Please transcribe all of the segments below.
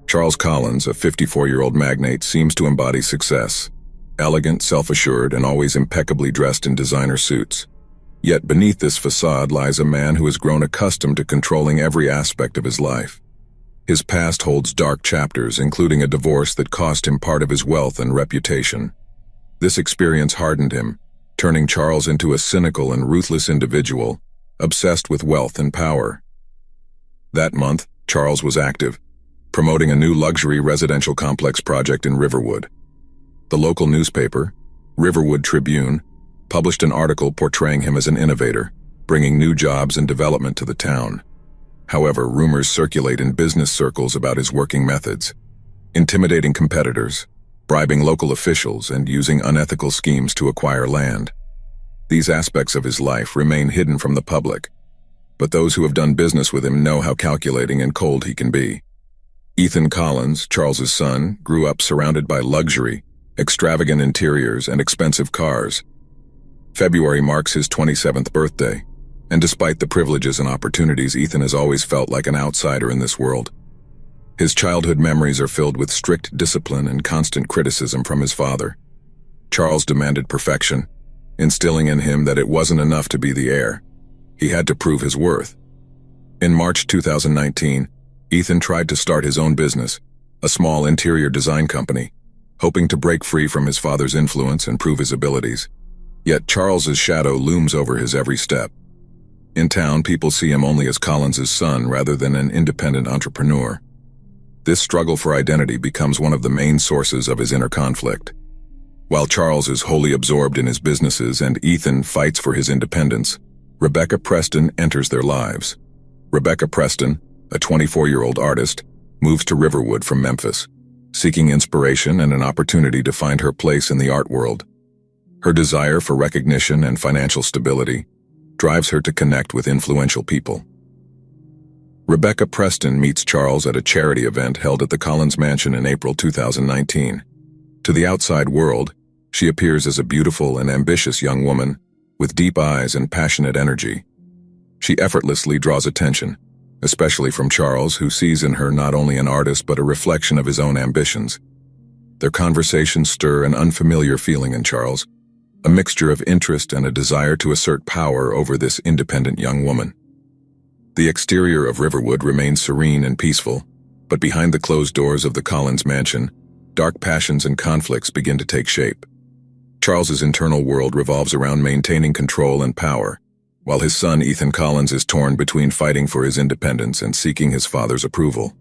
Charles Collins, a 54-year-old magnate, seems to embody success. Elegant, self-assured, and always impeccably dressed in designer suits. Yet beneath this facade lies a man who has grown accustomed to controlling every aspect of his life. His past holds dark chapters, including a divorce that cost him part of his wealth and reputation. This experience hardened him, turning Charles into a cynical and ruthless individual, obsessed with wealth and power. That month, Charles was active, promoting a new luxury residential complex project in Riverwood. The local newspaper, Riverwood Tribune, published an article portraying him as an innovator, bringing new jobs and development to the town. However, rumors circulate in business circles about his working methods, intimidating competitors, bribing local officials, and using unethical schemes to acquire land. These aspects of his life remain hidden from the public, but those who have done business with him know how calculating and cold he can be. Ethan Collins, Charles's son, grew up surrounded by luxury, extravagant interiors, and expensive cars. February marks his 27th birthday, and despite the privileges and opportunities, Ethan has always felt like an outsider in this world. His childhood memories are filled with strict discipline and constant criticism from his father. Charles demanded perfection, instilling in him that it wasn't enough to be the heir. He had to prove his worth. In March 2019, Ethan tried to start his own business, a small interior design company, hoping to break free from his father's influence and prove his abilities. Yet Charles's shadow looms over his every step. In town, people see him only as Collins's son rather than an independent entrepreneur. This struggle for identity becomes one of the main sources of his inner conflict. While Charles is wholly absorbed in his businesses and Ethan fights for his independence, Rebecca Preston enters their lives. Rebecca Preston, a 24-year-old artist, moves to Riverwood from Memphis, seeking inspiration and an opportunity to find her place in the art world. Her desire for recognition and financial stability drives her to connect with influential people. Rebecca Preston meets Charles at a charity event held at the Collins Mansion in April 2019. To the outside world, she appears as a beautiful and ambitious young woman with deep eyes and passionate energy. She effortlessly draws attention, especially from Charles, who sees in her not only an artist but a reflection of his own ambitions. Their conversations stir an unfamiliar feeling in Charles, a mixture of interest and a desire to assert power over this independent young woman. The exterior of Riverwood remains serene and peaceful, but behind the closed doors of the Collins Mansion, dark passions and conflicts begin to take shape. Charles's internal world revolves around maintaining control and power, while his son Ethan Collins is torn between fighting for his independence and seeking his father's approval.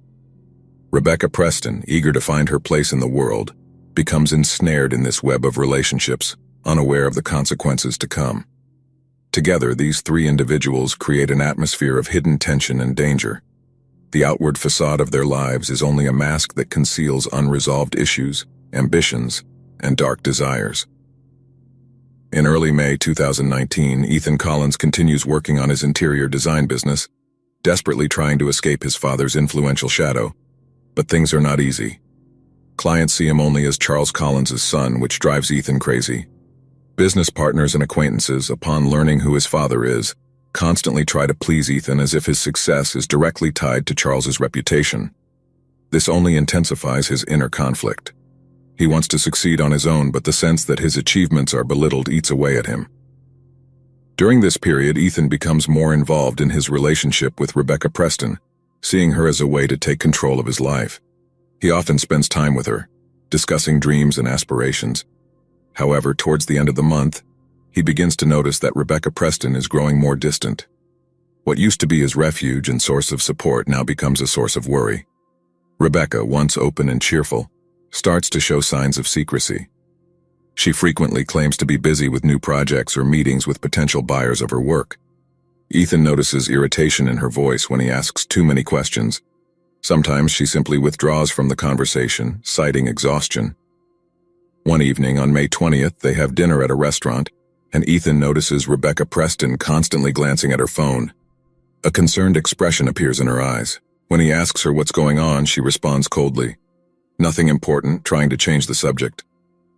Rebecca Preston, eager to find her place in the world, becomes ensnared in this web of relationships, unaware of the consequences to come. Together, these three individuals create an atmosphere of hidden tension and danger. The outward facade of their lives is only a mask that conceals unresolved issues, ambitions, and dark desires. In early May 2019, Ethan Collins continues working on his interior design business, desperately trying to escape his father's influential shadow. But things are not easy. Clients see him only as Charles Collins's son, which drives Ethan crazy. Business partners and acquaintances, upon learning who his father is, constantly try to please Ethan as if his success is directly tied to Charles's reputation. This only intensifies his inner conflict. He wants to succeed on his own, but the sense that his achievements are belittled eats away at him. During this period, Ethan becomes more involved in his relationship with Rebecca Preston, seeing her as a way to take control of his life. He often spends time with her, discussing dreams and aspirations. However, towards the end of the month, he begins to notice that Rebecca Preston is growing more distant. What used to be his refuge and source of support now becomes a source of worry. Rebecca, once open and cheerful, starts to show signs of secrecy. She frequently claims to be busy with new projects or meetings with potential buyers of her work. Ethan notices irritation in her voice when he asks too many questions. Sometimes she simply withdraws from the conversation, citing exhaustion. One evening on May 20th, they have dinner at a restaurant, and Ethan notices Rebecca Preston constantly glancing at her phone. A concerned expression appears in her eyes. When he asks her what's going on, she responds coldly. Nothing important, trying to change the subject.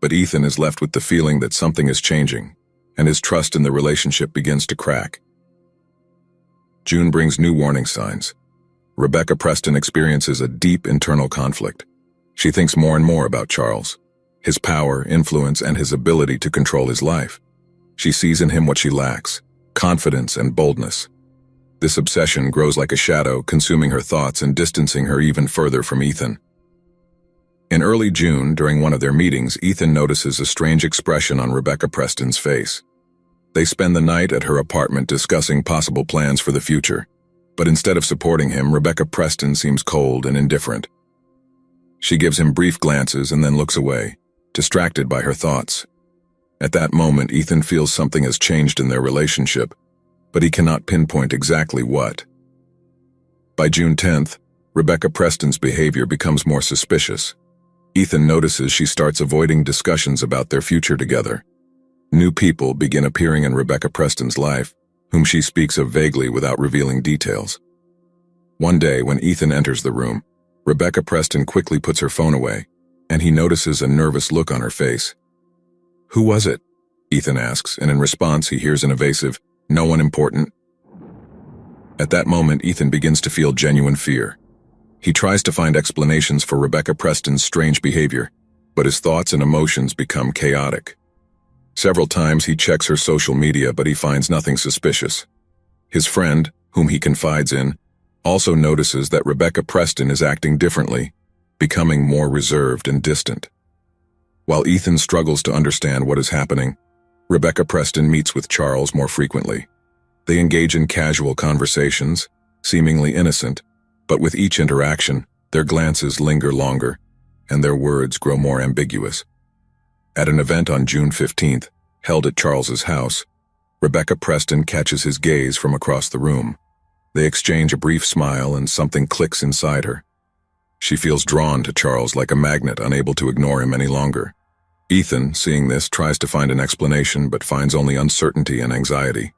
But Ethan is left with the feeling that something is changing, and his trust in the relationship begins to crack. June brings new warning signs. Rebecca Preston experiences a deep internal conflict. She thinks more and more about Charles, his power, influence, and his ability to control his life. She sees in him what she lacks: confidence and boldness. This obsession grows like a shadow, consuming her thoughts and distancing her even further from Ethan. In early June, during one of their meetings, Ethan notices a strange expression on Rebecca Preston's face. They spend the night at her apartment discussing possible plans for the future. But instead of supporting him, Rebecca Preston seems cold and indifferent. She gives him brief glances and then looks away, distracted by her thoughts. At that moment, Ethan feels something has changed in their relationship, but he cannot pinpoint exactly what. By June 10th, Rebecca Preston's behavior becomes more suspicious. Ethan notices she starts avoiding discussions about their future together. New people begin appearing in Rebecca Preston's life, whom she speaks of vaguely without revealing details. One day, when Ethan enters the room, Rebecca Preston quickly puts her phone away, and he notices a nervous look on her face. "Who was it?" Ethan asks, and in response he hears an evasive, "No one important." At that moment, Ethan begins to feel genuine fear. He tries to find explanations for Rebecca Preston's strange behavior, but his thoughts and emotions become chaotic. Several times he checks her social media, but he finds nothing suspicious. His friend, whom he confides in, also notices that Rebecca Preston is acting differently, becoming more reserved and distant. While Ethan struggles to understand what is happening, Rebecca Preston meets with Charles more frequently. They engage in casual conversations, seemingly innocent, but with each interaction, their glances linger longer, and their words grow more ambiguous. At an event on June 15th, held at Charles's house, Rebecca Preston catches his gaze from across the room. They exchange a brief smile and something clicks inside her. She feels drawn to Charles like a magnet, unable to ignore him any longer. Ethan, seeing this, tries to find an explanation but finds only uncertainty and anxiety.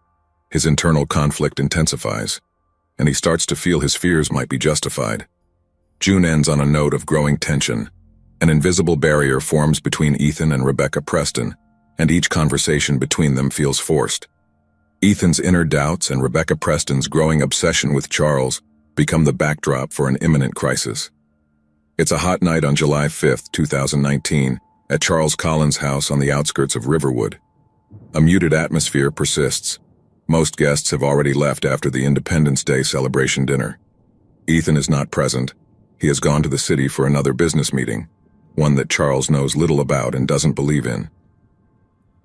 His internal conflict intensifies, and he starts to feel his fears might be justified. June ends on a note of growing tension. An invisible barrier forms between Ethan and Rebecca Preston, and each conversation between them feels forced. Ethan's inner doubts and Rebecca Preston's growing obsession with Charles become the backdrop for an imminent crisis. It's a hot night on July 5, 2019, at Charles Collins' house on the outskirts of Riverwood. A muted atmosphere persists. Most guests have already left after the Independence Day celebration dinner. Ethan is not present. He has gone to the city for another business meeting, one that Charles knows little about and doesn't believe in.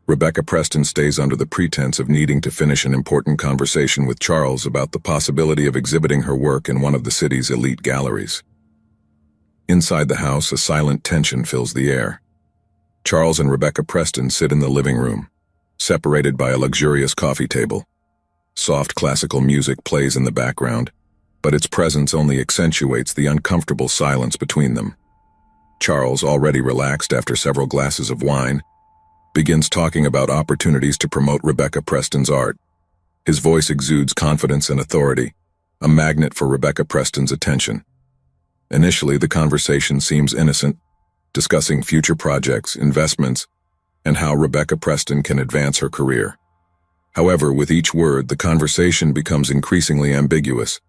Rebecca Preston stays under the pretense of needing to finish an important conversation with Charles about the possibility of exhibiting her work in one of the city's elite galleries. Inside the house, a silent tension fills the air. Charles and Rebecca Preston sit in the living room, separated by a luxurious coffee table. Soft classical music plays in the background, but its presence only accentuates the uncomfortable silence between them. Charles, already relaxed after several glasses of wine, begins talking about opportunities to promote Rebecca Preston's art. His voice exudes confidence and authority, a magnet for Rebecca Preston's attention. Initially, the conversation seems innocent, discussing future projects, investments, and how Rebecca Preston can advance her career. However, with each word, the conversation becomes increasingly ambiguous.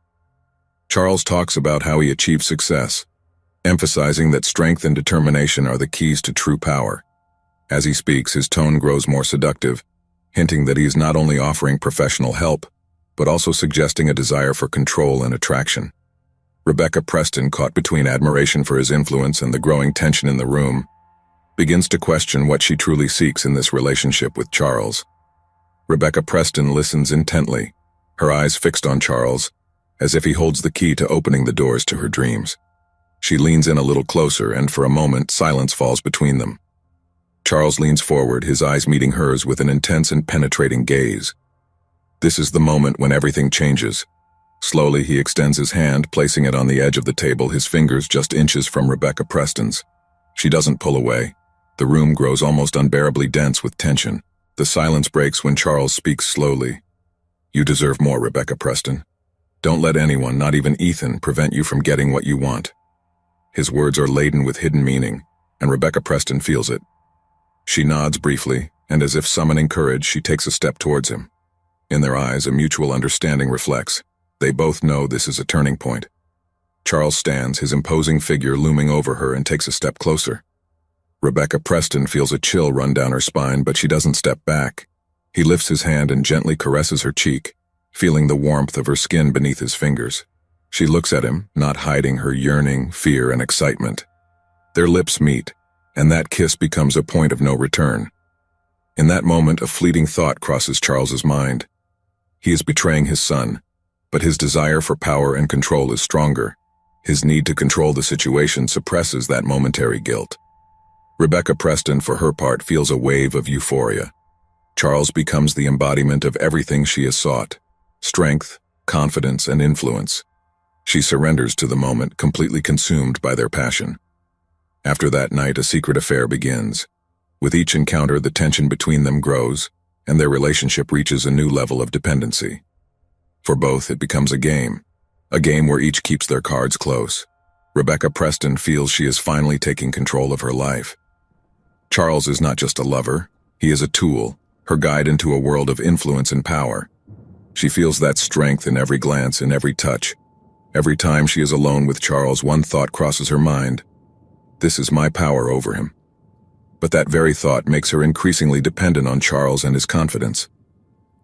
Charles talks about how he achieved success, emphasizing that strength and determination are the keys to true power. As he speaks, his tone grows more seductive, hinting that he is not only offering professional help, but also suggesting a desire for control and attraction. Rebecca Preston, caught between admiration for his influence and the growing tension in the room, begins to question what she truly seeks in this relationship with Charles. Rebecca Preston listens intently, her eyes fixed on Charles, as if he holds the key to opening the doors to her dreams. She leans in a little closer, and for a moment, silence falls between them. Charles leans forward, his eyes meeting hers with an intense and penetrating gaze. This is the moment when everything changes. Slowly, he extends his hand, placing it on the edge of the table, his fingers just inches from Rebecca Preston's. She doesn't pull away. The room grows almost unbearably dense with tension. The silence breaks when Charles speaks slowly. "You deserve more, Rebecca Preston. Don't let anyone, not even Ethan, prevent you from getting what you want." His words are laden with hidden meaning, and Rebecca Preston feels it. She nods briefly, and as if summoning courage, she takes a step towards him. In their eyes, a mutual understanding reflects. They both know this is a turning point. Charles stands, his imposing figure looming over her, and takes a step closer. Rebecca Preston feels a chill run down her spine, but she doesn't step back. He lifts his hand and gently caresses her cheek, feeling the warmth of her skin beneath his fingers. She looks at him, not hiding her yearning, fear, and excitement. Their lips meet, and that kiss becomes a point of no return. In that moment, a fleeting thought crosses Charles's mind. He is betraying his son, but his desire for power and control is stronger. His need to control the situation suppresses that momentary guilt. Rebecca Preston, for her part, feels a wave of euphoria. Charles becomes the embodiment of everything she has sought: strength, confidence, and influence. She surrenders to the moment, completely consumed by their passion. After that night, a secret affair begins. With each encounter, the tension between them grows, and their relationship reaches a new level of dependency. For both, it becomes a game where each keeps their cards close. Rebecca Preston feels she is finally taking control of her life. Charles is not just a lover, he is a tool, her guide into a world of influence and power. She feels that strength in every glance, in every touch. Every time she is alone with Charles, one thought crosses her mind: this is my power over him. But that very thought makes her increasingly dependent on Charles and his confidence.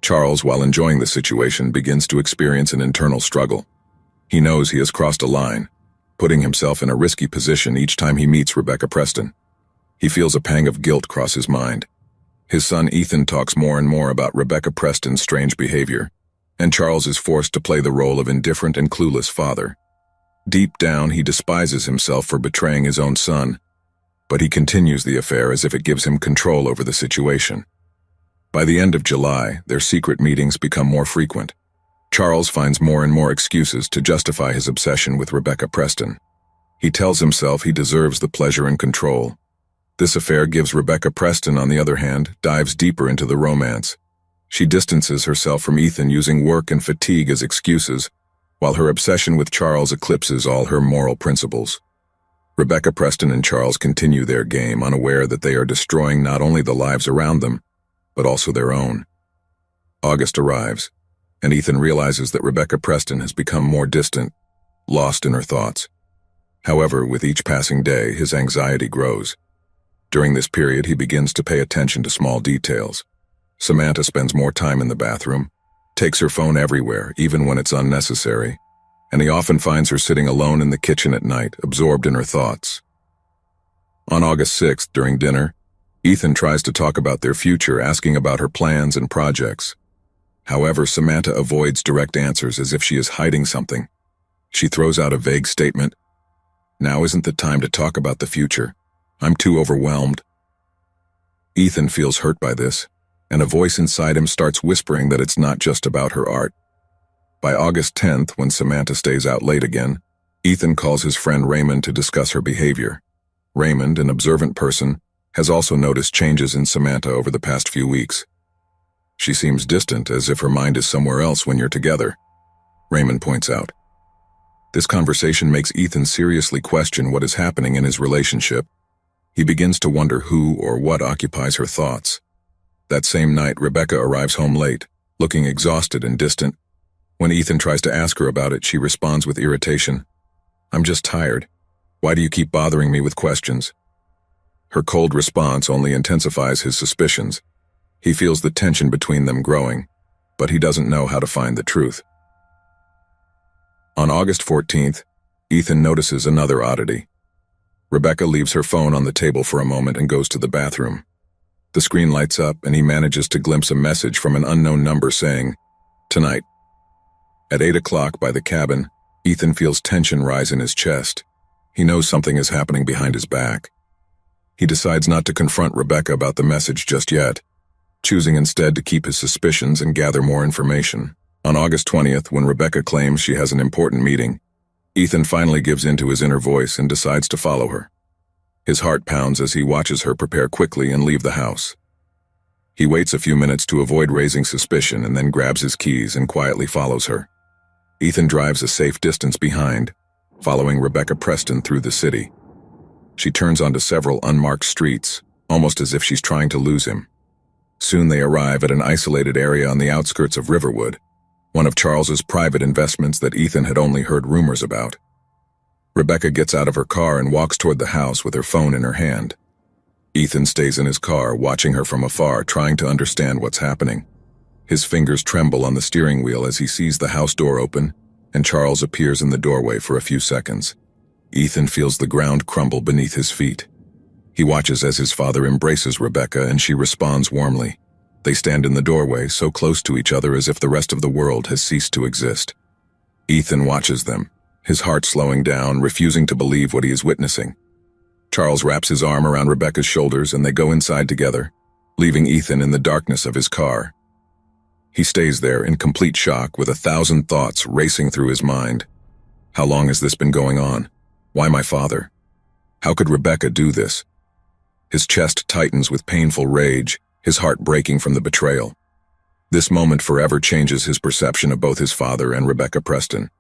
Charles, while enjoying the situation, begins to experience an internal struggle. He knows he has crossed a line, putting himself in a risky position each time he meets Rebecca Preston. He feels a pang of guilt cross his mind. His son Ethan talks more and more about Rebecca Preston's strange behavior, and Charles is forced to play the role of indifferent and clueless father. Deep down, he despises himself for betraying his own son, but he continues the affair as if it gives him control over the situation. By the end of July, their secret meetings become more frequent. Charles finds more and more excuses to justify his obsession with Rebecca Preston. He tells himself he deserves the pleasure and control. This affair gives Rebecca Preston, on the other hand, dives deeper into the romance. She distances herself from Ethan, using work and fatigue as excuses, while her obsession with Charles eclipses all her moral principles. Rebecca Preston and Charles continue their game, unaware that they are destroying not only the lives around them, but also their own. August arrives, and Ethan realizes that Rebecca Preston has become more distant, lost in her thoughts. However, with each passing day, his anxiety grows. During this period, he begins to pay attention to small details. Samantha spends more time in the bathroom, takes her phone everywhere, even when it's unnecessary, and he often finds her sitting alone in the kitchen at night, absorbed in her thoughts. On August 6th, during dinner, Ethan tries to talk about their future, asking about her plans and projects. However, Samantha avoids direct answers as if she is hiding something. She throws out a vague statement: "Now isn't the time to talk about the future. I'm too overwhelmed." Ethan feels hurt by this, and a voice inside him starts whispering that it's not just about her art. By August 10th, when Samantha stays out late again, Ethan calls his friend Raymond to discuss her behavior. Raymond, an observant person, has also noticed changes in Samantha over the past few weeks. "She seems distant, as if her mind is somewhere else when you're together," Raymond points out. This conversation makes Ethan seriously question what is happening in his relationship. He begins to wonder who or what occupies her thoughts. That same night, Rebecca arrives home late, looking exhausted and distant. When Ethan tries to ask her about it, she responds with irritation: "I'm just tired. Why do you keep bothering me with questions?" Her cold response only intensifies his suspicions. He feels the tension between them growing, but he doesn't know how to find the truth. On August 14th, Ethan notices another oddity. Rebecca leaves her phone on the table for a moment and goes to the bathroom. The screen lights up, and he manages to glimpse a message from an unknown number saying, "Tonight." At 8 o'clock by the cabin, Ethan feels tension rise in his chest. He knows something is happening behind his back. He decides not to confront Rebecca about the message just yet, choosing instead to keep his suspicions and gather more information. On August 20th, when Rebecca claims she has an important meeting, Ethan finally gives in to his inner voice and decides to follow her. His heart pounds as he watches her prepare quickly and leave the house. He waits a few minutes to avoid raising suspicion and then grabs his keys and quietly follows her. Ethan drives a safe distance behind, following Rebecca Preston through the city. She turns onto several unmarked streets, almost as if she's trying to lose him. Soon they arrive at an isolated area on the outskirts of Riverwood, one of Charles's private investments that Ethan had only heard rumors about. Rebecca gets out of her car and walks toward the house with her phone in her hand. Ethan stays in his car, watching her from afar, trying to understand what's happening. His fingers tremble on the steering wheel as he sees the house door open, and Charles appears in the doorway for a few seconds. Ethan feels the ground crumble beneath his feet. He watches as his father embraces Rebecca, and she responds warmly. They stand in the doorway, so close to each other as if the rest of the world has ceased to exist. Ethan watches them, his heart slowing down, refusing to believe what he is witnessing. Charles wraps his arm around Rebecca's shoulders and they go inside together, leaving Ethan in the darkness of his car. He stays there in complete shock with 1,000 thoughts racing through his mind. How long has this been going on? Why my father? How could Rebecca do this? His chest tightens with painful rage, his heart breaking from the betrayal. This moment forever changes his perception of both his father and Rebecca Preston.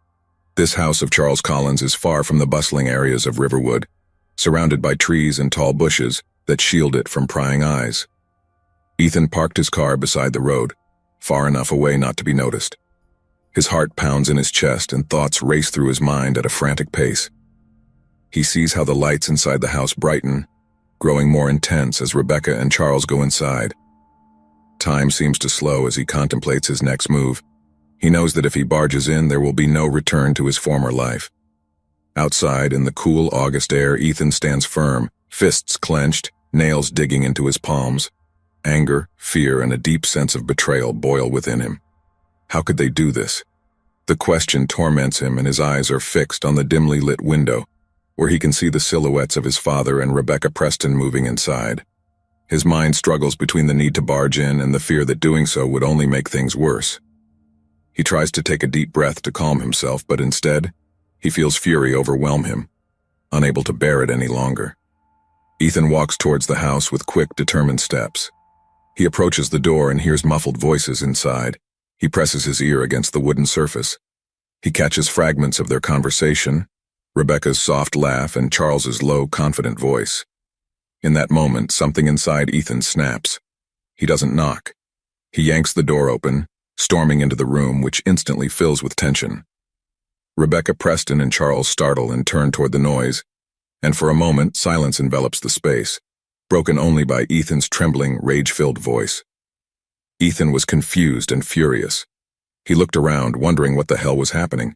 This house of Charles Collins is far from the bustling areas of Riverwood, surrounded by trees and tall bushes that shield it from prying eyes. Ethan parked his car beside the road, far enough away not to be noticed. His heart pounds in his chest and thoughts race through his mind at a frantic pace. He sees how the lights inside the house brighten, growing more intense as Rebecca and Charles go inside. Time seems to slow as he contemplates his next move. He knows that if he barges in, there will be no return to his former life. Outside, in the cool August air, Ethan stands firm, fists clenched, nails digging into his palms. Anger, fear, and a deep sense of betrayal boil within him. How could they do this? The question torments him, and his eyes are fixed on the dimly lit window, where he can see the silhouettes of his father and Rebecca Preston moving inside. His mind struggles between the need to barge in and the fear that doing so would only make things worse. He tries to take a deep breath to calm himself, but instead, he feels fury overwhelm him, unable to bear it any longer. Ethan walks towards the house with quick, determined steps. He approaches the door and hears muffled voices inside. He presses his ear against the wooden surface. He catches fragments of their conversation, Rebecca's soft laugh and Charles's low, confident voice. In that moment, something inside Ethan snaps. He doesn't knock. He yanks the door open, storming into the room, which instantly fills with tension. Rebecca Preston and Charles startle and turn toward the noise, and for a moment, silence envelops the space, broken only by Ethan's trembling, rage-filled voice. Ethan was confused and furious. He looked around, wondering what the hell was happening.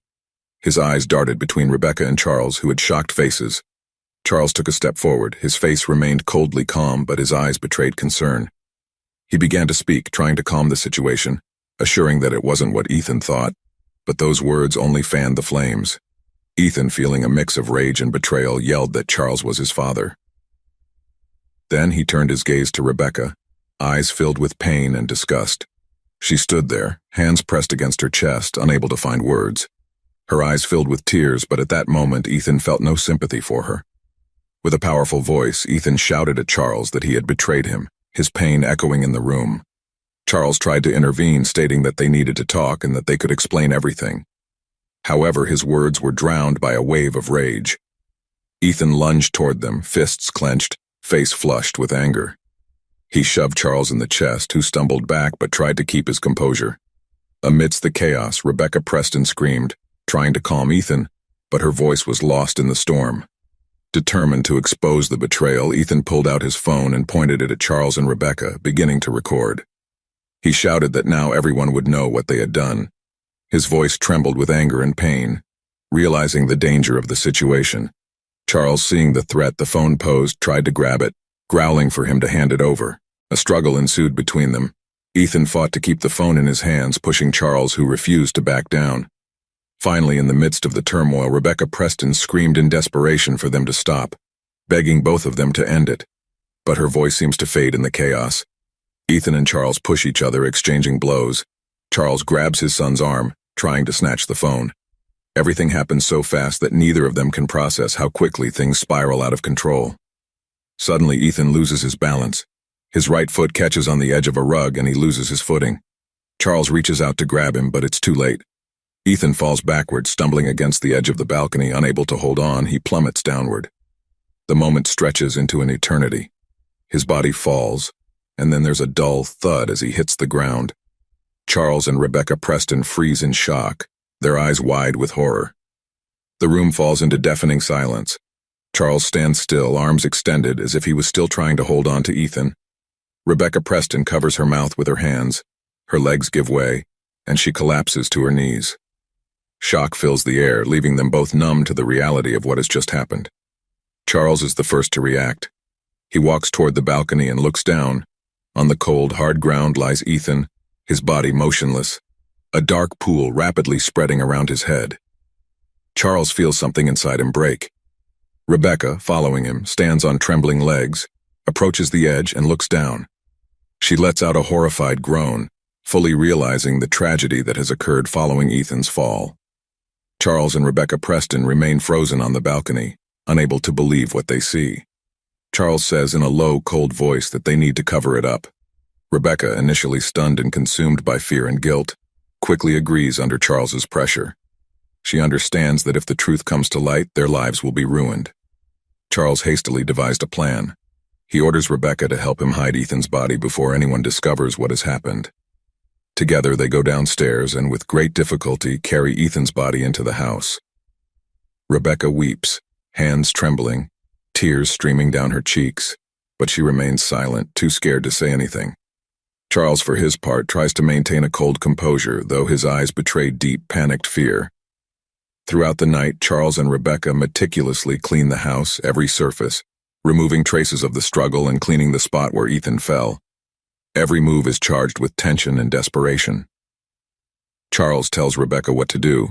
His eyes darted between Rebecca and Charles, who had shocked faces. Charles took a step forward. His face remained coldly calm, but his eyes betrayed concern. He began to speak, trying to calm the situation, assuring that it wasn't what Ethan thought, but those words only fanned the flames. Ethan, feeling a mix of rage and betrayal, yelled that Charles was his father. Then he turned his gaze to Rebecca, eyes filled with pain and disgust. She stood there, hands pressed against her chest, unable to find words. Her eyes filled with tears, but at that moment Ethan felt no sympathy for her. With a powerful voice, Ethan shouted at Charles that he had betrayed him, his pain echoing in the room. Charles tried to intervene, stating that they needed to talk and that they could explain everything. However, his words were drowned by a wave of rage. Ethan lunged toward them, fists clenched, face flushed with anger. He shoved Charles in the chest, who stumbled back but tried to keep his composure. Amidst the chaos, Rebecca Preston screamed, trying to calm Ethan, but her voice was lost in the storm. Determined to expose the betrayal, Ethan pulled out his phone and pointed it at Charles and Rebecca, beginning to record. He shouted that now everyone would know what they had done. His voice trembled with anger and pain. Realizing the danger of the situation, Charles, seeing the threat the phone posed, tried to grab it, growling for him to hand it over. A struggle ensued between them. Ethan fought to keep the phone in his hands, pushing Charles, who refused to back down. Finally, in the midst of the turmoil, Rebecca Preston screamed in desperation for them to stop, begging both of them to end it. But her voice seems to fade in the chaos. Ethan and Charles push each other, exchanging blows. Charles grabs his son's arm, trying to snatch the phone. Everything happens so fast that neither of them can process how quickly things spiral out of control. Suddenly, Ethan loses his balance. His right foot catches on the edge of a rug and he loses his footing. Charles reaches out to grab him, but it's too late. Ethan falls backward, stumbling against the edge of the balcony. Unable to hold on, he plummets downward. The moment stretches into an eternity. His body falls, and then there's a dull thud as he hits the ground. Charles and Rebecca Preston freeze in shock, their eyes wide with horror. The room falls into deafening silence. Charles stands still, arms extended, as if he was still trying to hold on to Ethan. Rebecca Preston covers her mouth with her hands. Her legs give way, and she collapses to her knees. Shock fills the air, leaving them both numb to the reality of what has just happened. Charles is the first to react. He walks toward the balcony and looks down. On the cold, hard ground lies Ethan, his body motionless, a dark pool rapidly spreading around his head. Charles feels something inside him break. Rebecca, following him, stands on trembling legs, approaches the edge and looks down. She lets out a horrified groan, fully realizing the tragedy that has occurred following Ethan's fall. Charles and Rebecca Preston remain frozen on the balcony, unable to believe what they see. Charles says in a low, cold voice that they need to cover it up. Rebecca, initially stunned and consumed by fear and guilt, quickly agrees under Charles's pressure. She understands that if the truth comes to light, their lives will be ruined. Charles hastily devised a plan. He orders Rebecca to help him hide Ethan's body before anyone discovers what has happened. Together they go downstairs and with great difficulty carry Ethan's body into the house. Rebecca weeps, hands trembling, tears streaming down her cheeks, but she remains silent, too scared to say anything. Charles, for his part, tries to maintain a cold composure, though his eyes betray deep, panicked fear. Throughout the night, Charles and Rebecca meticulously clean the house, every surface, removing traces of the struggle and cleaning the spot where Ethan fell. Every move is charged with tension and desperation. Charles tells Rebecca what to do,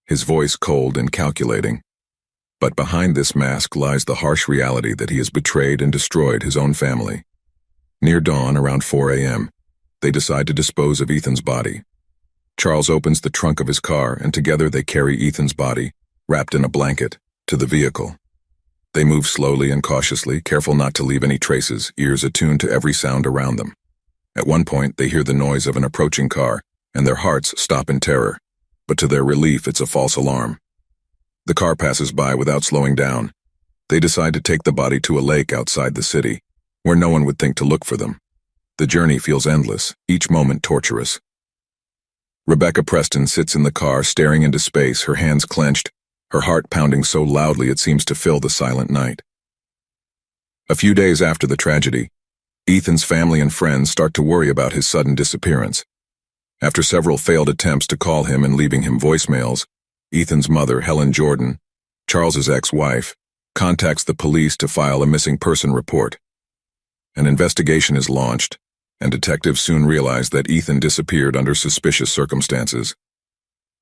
his voice cold and calculating. But behind this mask lies the harsh reality that he has betrayed and destroyed his own family. Near dawn, around 4 a.m., they decide to dispose of Ethan's body. Charles opens the trunk of his car, and together they carry Ethan's body, wrapped in a blanket, to the vehicle. They move slowly and cautiously, careful not to leave any traces, ears attuned to every sound around them. At one point, they hear the noise of an approaching car, and their hearts stop in terror. But to their relief, it's a false alarm. The car passes by without slowing down. They decide to take the body to a lake outside the city, where no one would think to look for them. The journey feels endless, each moment torturous. Rebecca Preston sits in the car, staring into space, her hands clenched, her heart pounding so loudly it seems to fill the silent night. A few days after the tragedy, Ethan's family and friends start to worry about his sudden disappearance. After several failed attempts to call him and leaving him voicemails, Ethan's mother, Helen Jordan, Charles's ex-wife, contacts the police to file a missing person report. An investigation is launched, and detectives soon realize that Ethan disappeared under suspicious circumstances.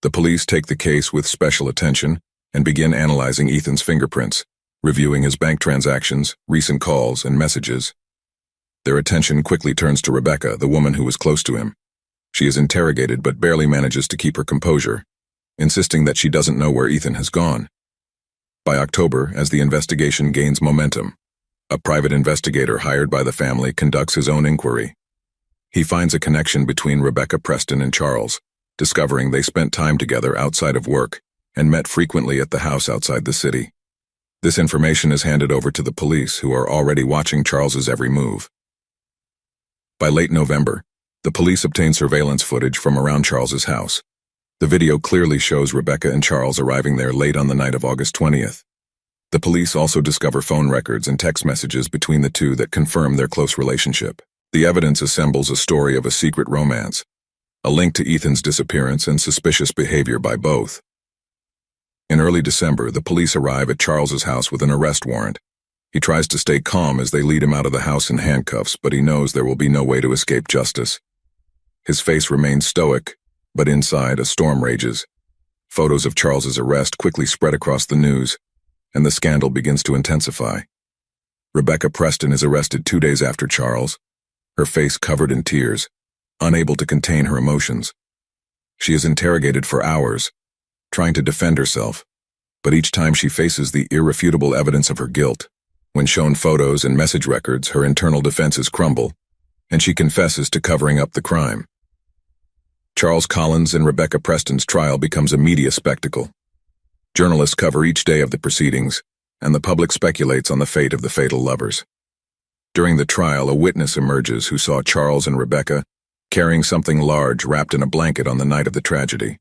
The police take the case with special attention and begin analyzing Ethan's fingerprints, reviewing his bank transactions, recent calls, and messages. Their attention quickly turns to Rebecca, the woman who was close to him. She is interrogated but barely manages to keep her composure, insisting that she doesn't know where Ethan has gone. By October, as the investigation gains momentum, a private investigator hired by the family conducts his own inquiry. He finds a connection between Rebecca Preston and Charles, discovering they spent time together outside of work and met frequently at the house outside the city. This information is handed over to the police, who are already watching Charles's every move. By late November, the police obtain surveillance footage from around Charles's house. The video clearly shows Rebecca and Charles arriving there late on the night of August 20th. The police also discover phone records and text messages between the two that confirm their close relationship. The evidence assembles a story of a secret romance, a link to Ethan's disappearance and suspicious behavior by both. In early December, the police arrive at Charles's house with an arrest warrant. He tries to stay calm as they lead him out of the house in handcuffs, but he knows there will be no way to escape justice. His face remains stoic, but inside a storm rages. Photos of Charles's arrest quickly spread across the news, and the scandal begins to intensify. Rebecca Preston is arrested 2 days after Charles, her face covered in tears, unable to contain her emotions. She is interrogated for hours, trying to defend herself, but each time she faces the irrefutable evidence of her guilt. When shown photos and message records, her internal defenses crumble, and she confesses to covering up the crime. Charles Collins and Rebecca Preston's trial becomes a media spectacle. Journalists cover each day of the proceedings, and the public speculates on the fate of the fatal lovers. During the trial, a witness emerges who saw Charles and Rebecca carrying something large wrapped in a blanket on the night of the tragedy.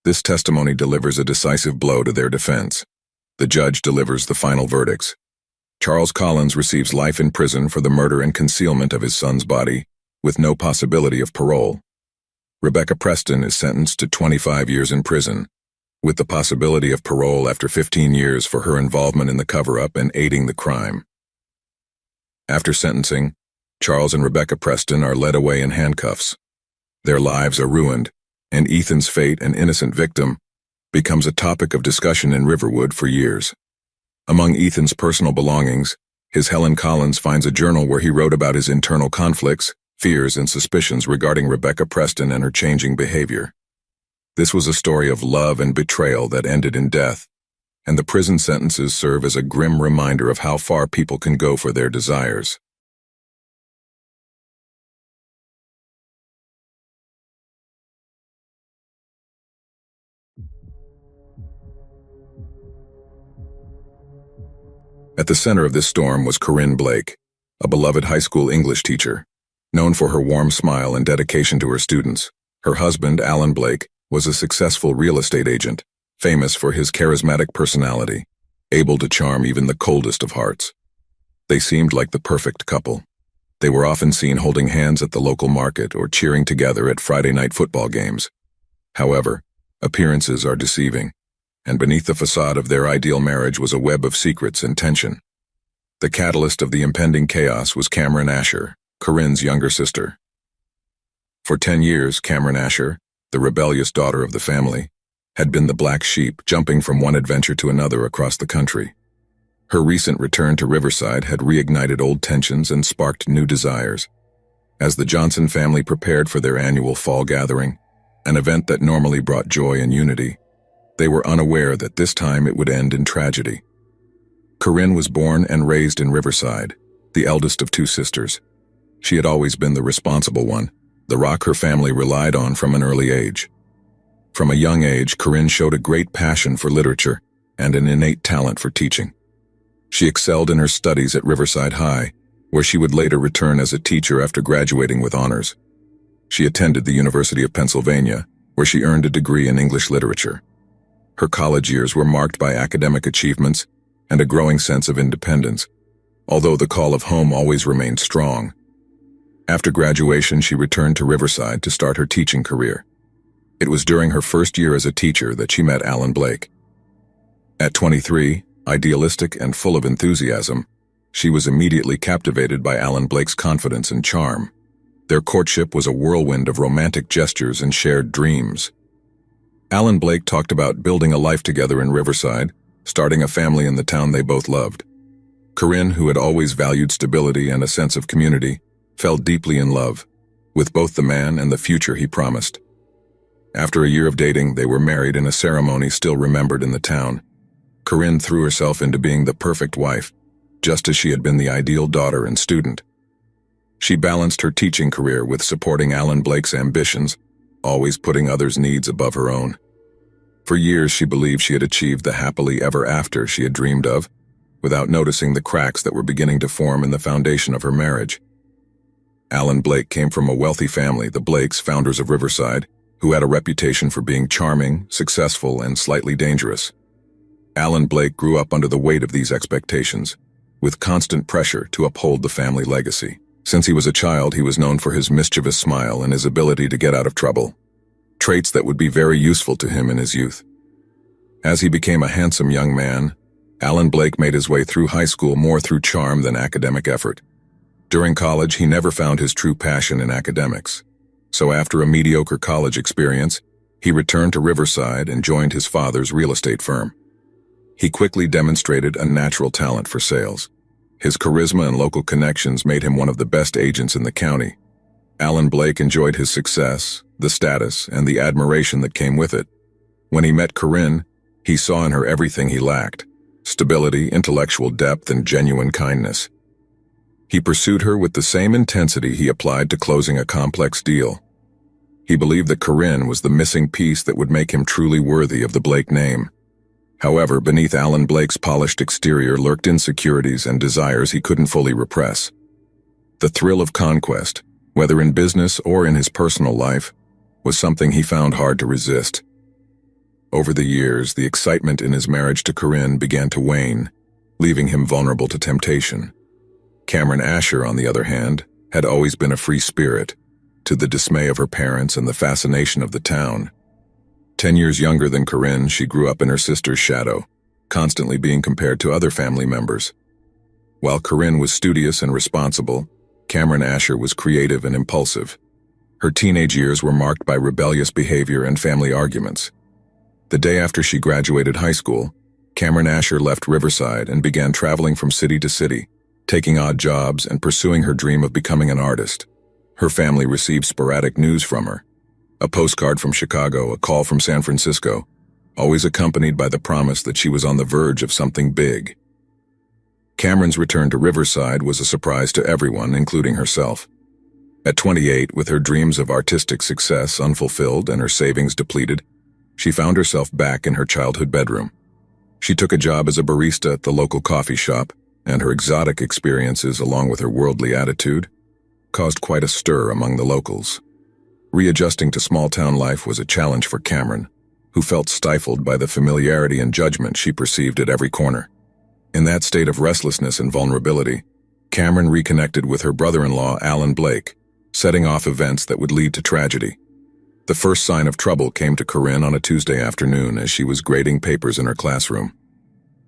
This testimony delivers a decisive blow to their defense. The judge delivers the final verdicts. Charles Collins receives life in prison for the murder and concealment of his son's body, with no possibility of parole. Rebecca Preston is sentenced to 25 years in prison, with the possibility of parole after 15 years for her involvement in the cover-up and aiding the crime. After sentencing, Charles and Rebecca Preston are led away in handcuffs. Their lives are ruined, and Ethan's fate, an innocent victim, becomes a topic of discussion in Riverwood for years. Among Ethan's personal belongings, his Helen Collins finds a journal where he wrote about his internal conflicts, fears, and suspicions regarding Rebecca Preston and her changing behavior. This was a story of love and betrayal that ended in death, and the prison sentences serve as a grim reminder of how far people can go for their desires. At the center of this storm was Corinne Blake, a beloved high school English teacher. Known for her warm smile and dedication to her students, her husband, Alan Blake, was a successful real estate agent, famous for his charismatic personality, able to charm even the coldest of hearts. They seemed like the perfect couple. They were often seen holding hands at the local market or cheering together at Friday night football games. However, appearances are deceiving, and beneath the facade of their ideal marriage was a web of secrets and tension. The catalyst of the impending chaos was Cameron Asher, Corinne's younger sister. For 10 years, Cameron Asher, the rebellious daughter of the family, had been the black sheep, jumping from one adventure to another across the country. Her recent return to Riverside had reignited old tensions and sparked new desires. As the Johnson family prepared for their annual fall gathering, an event that normally brought joy and unity, they were unaware that this time it would end in tragedy. Corinne was born and raised in Riverside, the eldest of two sisters. She had always been the responsible one, the rock her family relied on from an early age. From a young age, Corinne showed a great passion for literature and an innate talent for teaching. She excelled in her studies at Riverside High, where she would later return as a teacher after graduating with honors. She attended the University of Pennsylvania, where she earned a degree in English literature. Her college years were marked by academic achievements and a growing sense of independence, although the call of home always remained strong. After graduation, she returned to Riverside to start her teaching career. It was during her first year as a teacher that she met Alan Blake. At 23, idealistic and full of enthusiasm, she was immediately captivated by Alan Blake's confidence and charm. Their courtship was a whirlwind of romantic gestures and shared dreams. Alan Blake talked about building a life together in Riverside, starting a family in the town they both loved. Corinne, who had always valued stability and a sense of community, fell deeply in love with both the man and the future he promised. After a year of dating, they were married in a ceremony still remembered in the town. Corinne threw herself into being the perfect wife, just as she had been the ideal daughter and student. She balanced her teaching career with supporting Alan Blake's ambitions, always putting others' needs above her own. For years, she believed she had achieved the happily ever after she had dreamed of, without noticing the cracks that were beginning to form in the foundation of her marriage. Alan Blake came from a wealthy family, the Blakes, founders of Riverside, who had a reputation for being charming, successful, and slightly dangerous. Alan Blake grew up under the weight of these expectations, with constant pressure to uphold the family legacy. Since he was a child, he was known for his mischievous smile and his ability to get out of trouble, traits that would be very useful to him in his youth. As he became a handsome young man, Alan Blake made his way through high school more through charm than academic effort. During college, he never found his true passion in academics. So after a mediocre college experience, he returned to Riverside and joined his father's real estate firm. He quickly demonstrated a natural talent for sales. His charisma and local connections made him one of the best agents in the county. Alan Blake enjoyed his success, the status, and the admiration that came with it. When he met Corinne, he saw in her everything he lacked: stability, intellectual depth, and genuine kindness. He pursued her with the same intensity he applied to closing a complex deal. He believed that Corinne was the missing piece that would make him truly worthy of the Blake name. However, beneath Alan Blake's polished exterior lurked insecurities and desires he couldn't fully repress. The thrill of conquest, whether in business or in his personal life, was something he found hard to resist. Over the years, the excitement in his marriage to Corinne began to wane, leaving him vulnerable to temptation. Cameron Asher, on the other hand, had always been a free spirit, to the dismay of her parents and the fascination of the town. 10 years younger than Corinne, she grew up in her sister's shadow, constantly being compared to other family members. While Corinne was studious and responsible, Cameron Asher was creative and impulsive. Her teenage years were marked by rebellious behavior and family arguments. The day after she graduated high school, Cameron Asher left Riverside and began traveling from city to city, taking odd jobs and pursuing her dream of becoming an artist. Her family received sporadic news from her. A postcard from Chicago, a call from San Francisco, always accompanied by the promise that she was on the verge of something big. Cameron's return to Riverside was a surprise to everyone, including herself. At 28, with her dreams of artistic success unfulfilled and her savings depleted, she found herself back in her childhood bedroom. She took a job as a barista at the local coffee shop, and her exotic experiences, along with her worldly attitude, caused quite a stir among the locals. Readjusting to small-town life was a challenge for Cameron, who felt stifled by the familiarity and judgment she perceived at every corner. In that state of restlessness and vulnerability, Cameron reconnected with her brother-in-law, Alan Blake, setting off events that would lead to tragedy. The first sign of trouble came to Corinne on a Tuesday afternoon as she was grading papers in her classroom.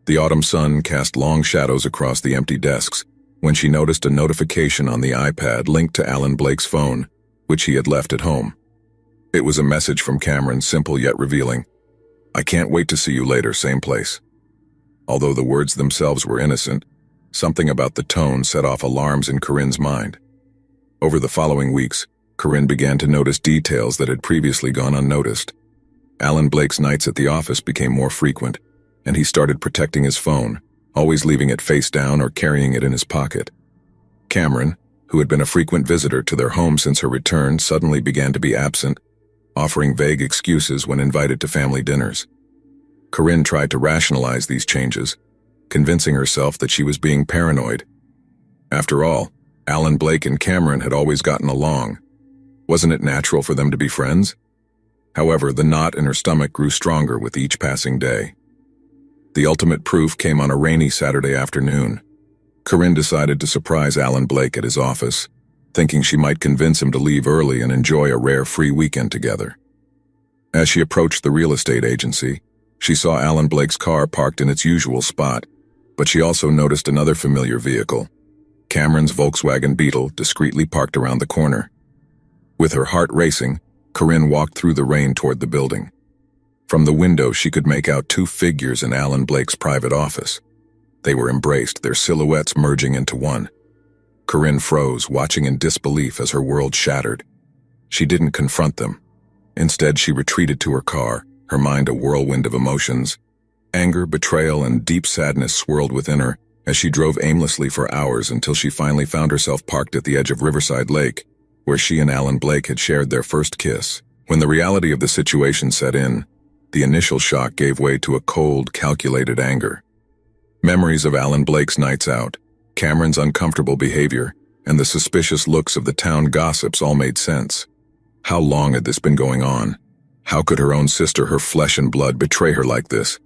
The autumn sun cast long shadows across the empty desks when she noticed a notification on the iPad linked to Alan Blake's phone, which he had left at home. It was a message from Cameron, simple yet revealing. "I can't wait to see you later, same place." Although the words themselves were innocent, something about the tone set off alarms in Corinne's mind. Over the following weeks, Corinne began to notice details that had previously gone unnoticed. Alan Blake's nights at the office became more frequent, and he started protecting his phone, always leaving it face down or carrying it in his pocket. Cameron, who had been a frequent visitor to their home since her return, suddenly began to be absent, offering vague excuses when invited to family dinners. Corinne tried to rationalize these changes, convincing herself that she was being paranoid. After all, Alan Blake and Cameron had always gotten along. Wasn't it natural for them to be friends? However, the knot in her stomach grew stronger with each passing day. The ultimate proof came on a rainy Saturday afternoon. Corinne decided to surprise Alan Blake at his office, thinking she might convince him to leave early and enjoy a rare free weekend together. As she approached the real estate agency, she saw Alan Blake's car parked in its usual spot, but she also noticed another familiar vehicle, Cameron's Volkswagen Beetle, discreetly parked around the corner. With her heart racing, Corinne walked through the rain toward the building. From the window, she could make out two figures in Alan Blake's private office. They were embraced, their silhouettes merging into one. Corinne froze, watching in disbelief as her world shattered. She didn't confront them. Instead, she retreated to her car, her mind a whirlwind of emotions. Anger, betrayal, and deep sadness swirled within her as she drove aimlessly for hours until she finally found herself parked at the edge of Riverside Lake, where she and Alan Blake had shared their first kiss. When the reality of the situation set in, the initial shock gave way to a cold, calculated anger. Memories of Alan Blake's nights out, Cameron's uncomfortable behavior, and the suspicious looks of the town gossips all made sense. How long had this been going on? How could her own sister, her flesh and blood, betray her like this?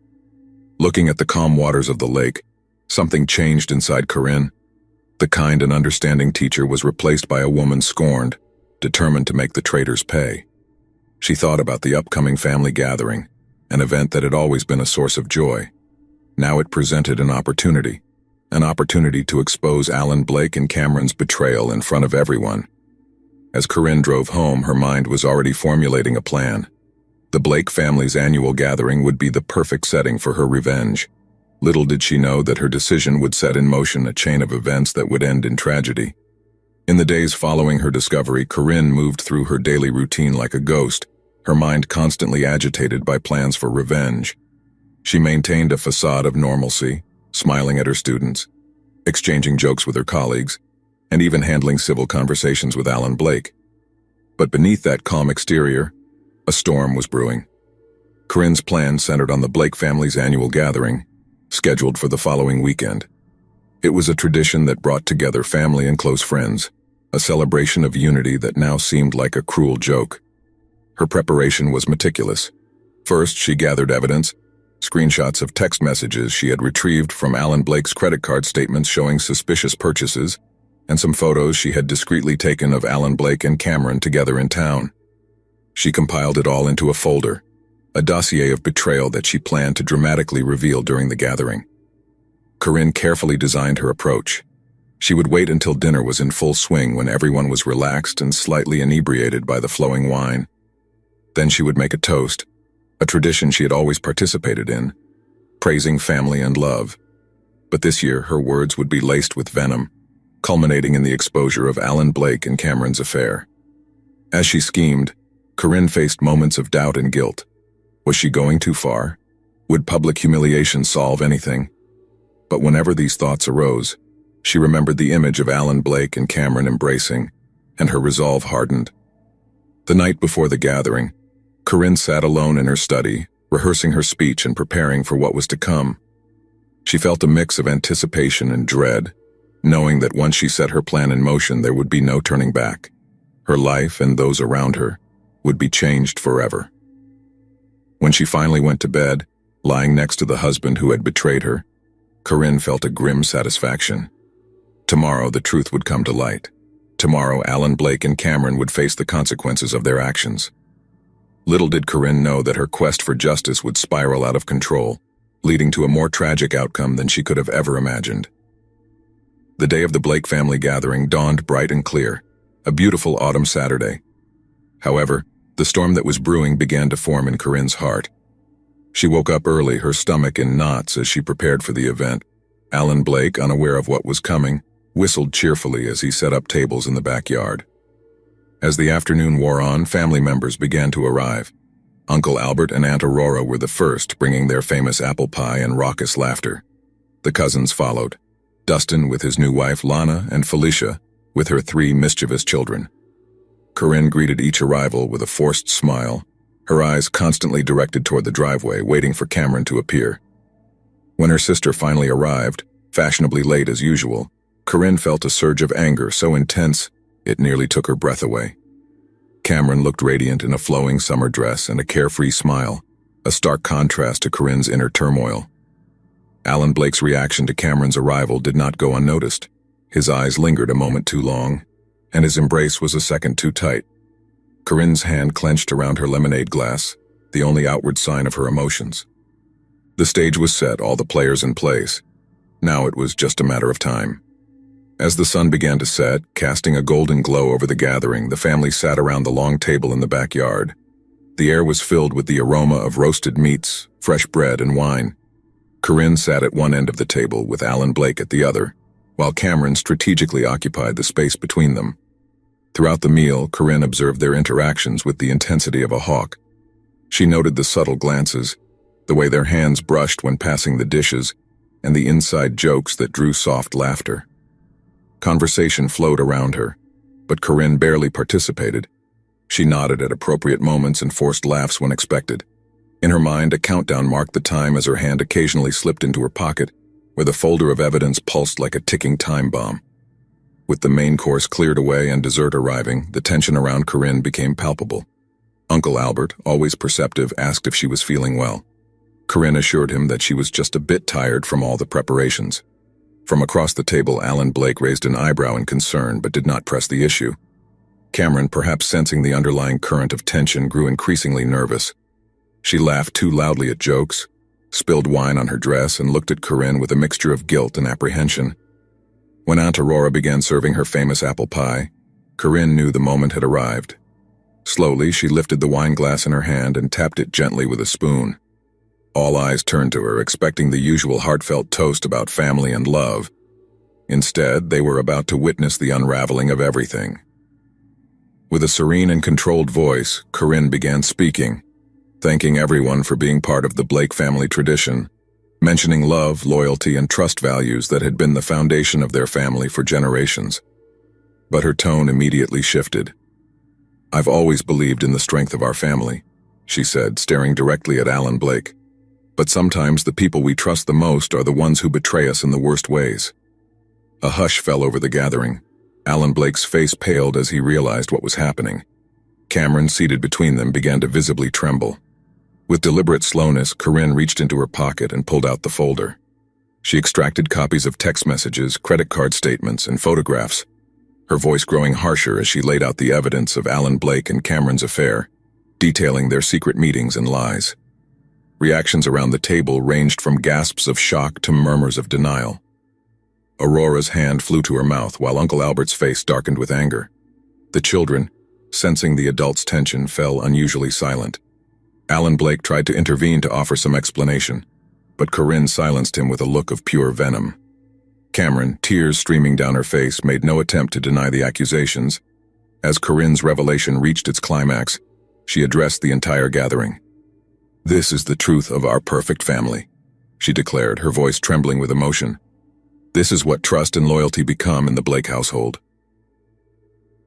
Looking at the calm waters of the lake, something changed inside Corinne. The kind and understanding teacher was replaced by a woman scorned, determined to make the traitors pay. She thought about the upcoming family gathering, an event that had always been a source of joy. Now it presented an opportunity to expose Alan Blake and Cameron's betrayal in front of everyone. As Corinne drove home, her mind was already formulating a plan. The Blake family's annual gathering would be the perfect setting for her revenge. Little did she know that her decision would set in motion a chain of events that would end in tragedy. In the days following her discovery, Corinne moved through her daily routine like a ghost, her mind constantly agitated by plans for revenge. She maintained a facade of normalcy, smiling at her students, exchanging jokes with her colleagues, and even handling civil conversations with Alan Blake. But beneath that calm exterior, a storm was brewing. Corinne's plan centered on the Blake family's annual gathering, scheduled for the following weekend. It was a tradition that brought together family and close friends, a celebration of unity that now seemed like a cruel joke. Her preparation was meticulous. First, she gathered evidence, screenshots of text messages she had retrieved from Alan Blake's credit card statements showing suspicious purchases, and some photos she had discreetly taken of Alan Blake and Cameron together in town. She compiled it all into a folder, a dossier of betrayal that she planned to dramatically reveal during the gathering. Corinne carefully designed her approach. She would wait until dinner was in full swing when everyone was relaxed and slightly inebriated by the flowing wine. Then she would make a toast, a tradition she had always participated in, praising family and love. But this year, her words would be laced with venom, culminating in the exposure of Alan Blake and Cameron's affair. As she schemed, Corinne faced moments of doubt and guilt. Was she going too far? Would public humiliation solve anything? But whenever these thoughts arose, she remembered the image of Alan Blake and Cameron embracing, and her resolve hardened. The night before the gathering, Corinne sat alone in her study, rehearsing her speech and preparing for what was to come. She felt a mix of anticipation and dread, knowing that once she set her plan in motion, there would be no turning back. Her life and those around her would be changed forever. When she finally went to bed, lying next to the husband who had betrayed her, Corinne felt a grim satisfaction. Tomorrow, the truth would come to light. Tomorrow, Alan Blake and Cameron would face the consequences of their actions. Little did Corinne know that her quest for justice would spiral out of control, leading to a more tragic outcome than she could have ever imagined. The day of the Blake family gathering dawned bright and clear, a beautiful autumn Saturday. However, the storm that was brewing began to form in Corinne's heart. She woke up early, her stomach in knots as she prepared for the event. Alan Blake, unaware of what was coming, whistled cheerfully as he set up tables in the backyard. As the afternoon wore on, family members began to arrive. Uncle Albert and Aunt Aurora were the first, bringing their famous apple pie and raucous laughter. The cousins followed, Dustin with his new wife Lana and Felicia with her 3 mischievous children. Corinne greeted each arrival with a forced smile, her eyes constantly directed toward the driveway, waiting for Cameron to appear. When her sister finally arrived, fashionably late as usual, Corinne felt a surge of anger so intense it nearly took her breath away. Cameron looked radiant in a flowing summer dress and a carefree smile, a stark contrast to Corinne's inner turmoil. Alan Blake's reaction to Cameron's arrival did not go unnoticed. His eyes lingered a moment too long, and his embrace was a second too tight. Corinne's hand clenched around her lemonade glass, the only outward sign of her emotions. The stage was set, all the players in place. Now it was just a matter of time. As the sun began to set, casting a golden glow over the gathering, the family sat around the long table in the backyard. The air was filled with the aroma of roasted meats, fresh bread, and wine. Corinne sat at one end of the table with Alan Blake at the other, while Cameron strategically occupied the space between them. Throughout the meal, Corinne observed their interactions with the intensity of a hawk. She noted the subtle glances, the way their hands brushed when passing the dishes, and the inside jokes that drew soft laughter. Conversation flowed around her, but Corinne barely participated. She nodded at appropriate moments and forced laughs when expected. In her mind, a countdown marked the time as her hand occasionally slipped into her pocket, where the folder of evidence pulsed like a ticking time bomb. With the main course cleared away and dessert arriving, the tension around Corinne became palpable. Uncle Albert, always perceptive, asked if she was feeling well. Corinne assured him that she was just a bit tired from all the preparations. From across the table, Alan Blake raised an eyebrow in concern but did not press the issue. Cameron, perhaps sensing the underlying current of tension, grew increasingly nervous. She laughed too loudly at jokes, spilled wine on her dress, and looked at Corinne with a mixture of guilt and apprehension. When Aunt Aurora began serving her famous apple pie, Corinne knew the moment had arrived. Slowly, she lifted the wine glass in her hand and tapped it gently with a spoon. All eyes turned to her, expecting the usual heartfelt toast about family and love. Instead, they were about to witness the unraveling of everything. With a serene and controlled voice, Corinne began speaking, thanking everyone for being part of the Blake family tradition, mentioning love, loyalty, and trust values that had been the foundation of their family for generations. But her tone immediately shifted. "I've always believed in the strength of our family," she said, staring directly at Alan Blake. "But sometimes the people we trust the most are the ones who betray us in the worst ways." A hush fell over the gathering. Alan Blake's face paled as he realized what was happening. Cameron, seated between them, began to visibly tremble. With deliberate slowness, Corinne reached into her pocket and pulled out the folder. She extracted copies of text messages, credit card statements, and photographs, her voice growing harsher as she laid out the evidence of Alan Blake and Cameron's affair, detailing their secret meetings and lies. Reactions around the table ranged from gasps of shock to murmurs of denial. Aurora's hand flew to her mouth while Uncle Albert's face darkened with anger. The children, sensing the adult's tension, fell unusually silent. Alan Blake tried to intervene to offer some explanation, but Corinne silenced him with a look of pure venom. Cameron, tears streaming down her face, made no attempt to deny the accusations. As Corinne's revelation reached its climax, she addressed the entire gathering. "This is the truth of our perfect family," she declared, her voice trembling with emotion. "This is what trust and loyalty become in the Blake household."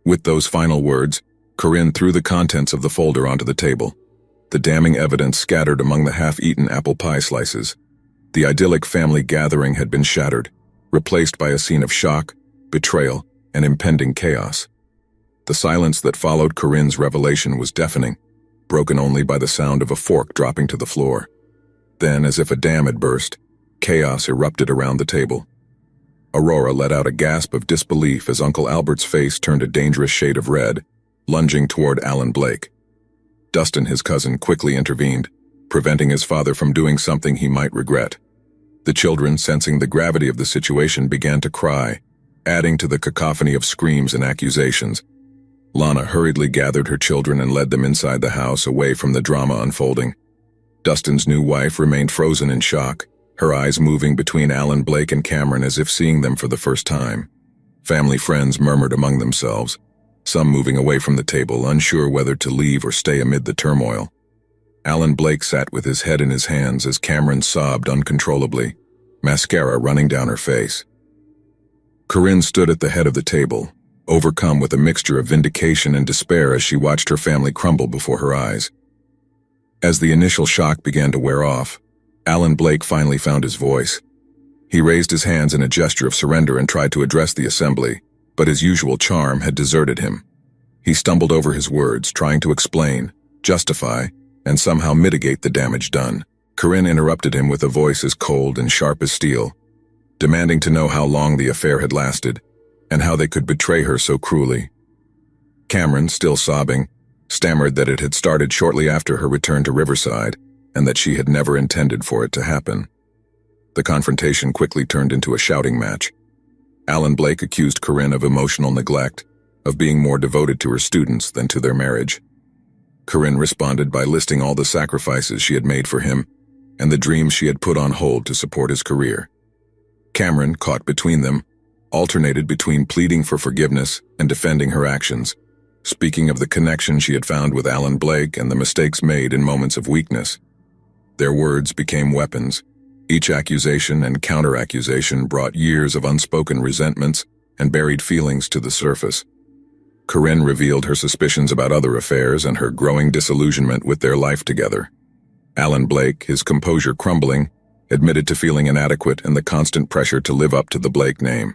With those final words, Corinne threw the contents of the folder onto the table, the damning evidence scattered among the half-eaten apple pie slices. The idyllic family gathering had been shattered, replaced by a scene of shock, betrayal, and impending chaos. The silence that followed Corinne's revelation was deafening, broken only by the sound of a fork dropping to the floor. Then, as if a dam had burst, chaos erupted around the table. Aurora let out a gasp of disbelief as Uncle Albert's face turned a dangerous shade of red, lunging toward Alan Blake. Dustin, his cousin, quickly intervened, preventing his father from doing something he might regret. The children, sensing the gravity of the situation, began to cry, adding to the cacophony of screams and accusations. Lana hurriedly gathered her children and led them inside the house, away from the drama unfolding. Dustin's new wife remained frozen in shock, her eyes moving between Alan Blake and Cameron as if seeing them for the first time. Family friends murmured among themselves, some moving away from the table, unsure whether to leave or stay amid the turmoil. Alan Blake sat with his head in his hands as Cameron sobbed uncontrollably, mascara running down her face. Corinne stood at the head of the table, overcome with a mixture of vindication and despair as she watched her family crumble before her eyes. As the initial shock began to wear off, Alan Blake finally found his voice. He raised his hands in a gesture of surrender and tried to address the assembly, but his usual charm had deserted him. He stumbled over his words, trying to explain, justify, and somehow mitigate the damage done. Corinne interrupted him with a voice as cold and sharp as steel, demanding to know how long the affair had lasted, and how they could betray her so cruelly. Cameron, still sobbing, stammered that it had started shortly after her return to Riverside, and that she had never intended for it to happen. The confrontation quickly turned into a shouting match. Alan Blake accused Corinne of emotional neglect, of being more devoted to her students than to their marriage. Corinne responded by listing all the sacrifices she had made for him and the dreams she had put on hold to support his career. Cameron, caught between them, alternated between pleading for forgiveness and defending her actions, speaking of the connection she had found with Alan Blake and the mistakes made in moments of weakness. Their words became weapons. Each accusation and counter-accusation brought years of unspoken resentments and buried feelings to the surface. Corinne revealed her suspicions about other affairs and her growing disillusionment with their life together. Alan Blake, his composure crumbling, admitted to feeling inadequate and the constant pressure to live up to the Blake name.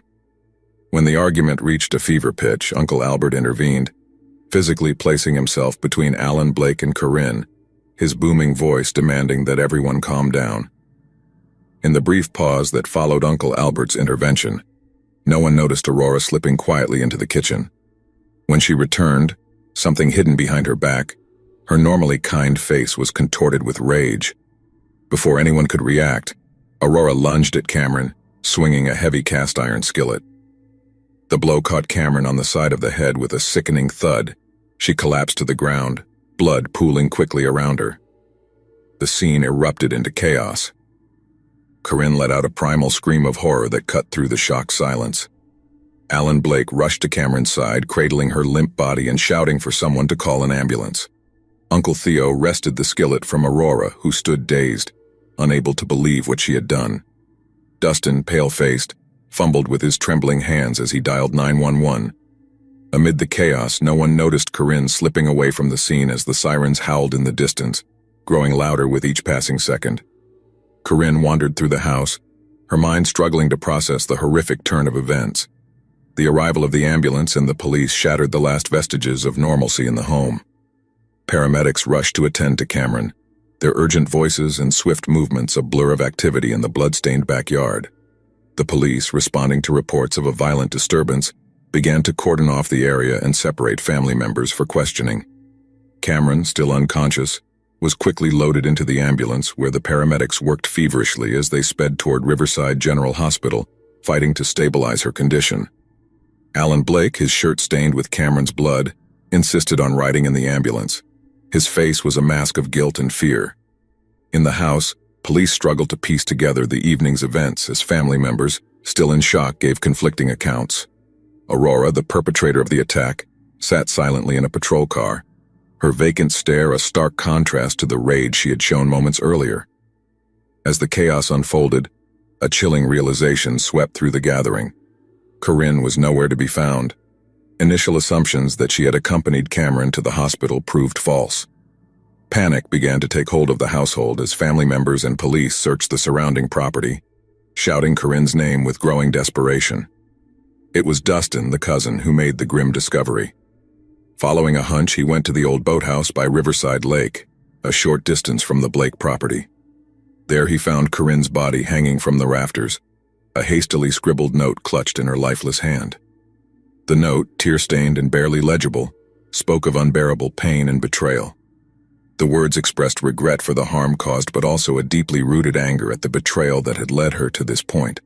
When the argument reached a fever pitch, Uncle Albert intervened, physically placing himself between Alan Blake and Corinne, his booming voice demanding that everyone calm down. In the brief pause that followed Uncle Albert's intervention, no one noticed Aurora slipping quietly into the kitchen. When she returned, something hidden behind her back, her normally kind face was contorted with rage. Before anyone could react, Aurora lunged at Cameron, swinging a heavy cast-iron skillet. The blow caught Cameron on the side of the head with a sickening thud. She collapsed to the ground, blood pooling quickly around her. The scene erupted into chaos. Corinne let out a primal scream of horror that cut through the shocked silence. Alan Blake rushed to Cameron's side, cradling her limp body and shouting for someone to call an ambulance. Uncle Theo wrested the skillet from Aurora, who stood dazed, unable to believe what she had done. Dustin, pale-faced, fumbled with his trembling hands as he dialed 911. Amid the chaos, no one noticed Corinne slipping away from the scene as the sirens howled in the distance, growing louder with each passing second. Corinne wandered through the house, her mind struggling to process the horrific turn of events. The arrival of the ambulance and the police shattered the last vestiges of normalcy in the home. Paramedics rushed to attend to Cameron, their urgent voices and swift movements a blur of activity in the blood-stained backyard. The police, responding to reports of a violent disturbance, began to cordon off the area and separate family members for questioning. Cameron, still unconscious, was quickly loaded into the ambulance where the paramedics worked feverishly as they sped toward Riverside General Hospital, fighting to stabilize her condition. Alan Blake, his shirt stained with Cameron's blood, insisted on riding in the ambulance. His face was a mask of guilt and fear. In the house, police struggled to piece together the evening's events as family members, still in shock, gave conflicting accounts. Aurora, the perpetrator of the attack, sat silently in a patrol car, her vacant stare a stark contrast to the rage she had shown moments earlier. As the chaos unfolded, a chilling realization swept through the gathering. Corinne was nowhere to be found. Initial assumptions that she had accompanied Cameron to the hospital proved false. Panic began to take hold of the household as family members and police searched the surrounding property, shouting Corinne's name with growing desperation. It was Dustin, the cousin, who made the grim discovery. Following a hunch, he went to the old boathouse by Riverside Lake, a short distance from the Blake property. There he found Corinne's body hanging from the rafters, a hastily scribbled note clutched in her lifeless hand. The note, tear-stained and barely legible, spoke of unbearable pain and betrayal. The words expressed regret for the harm caused but also a deeply rooted anger at the betrayal that had led her to this point.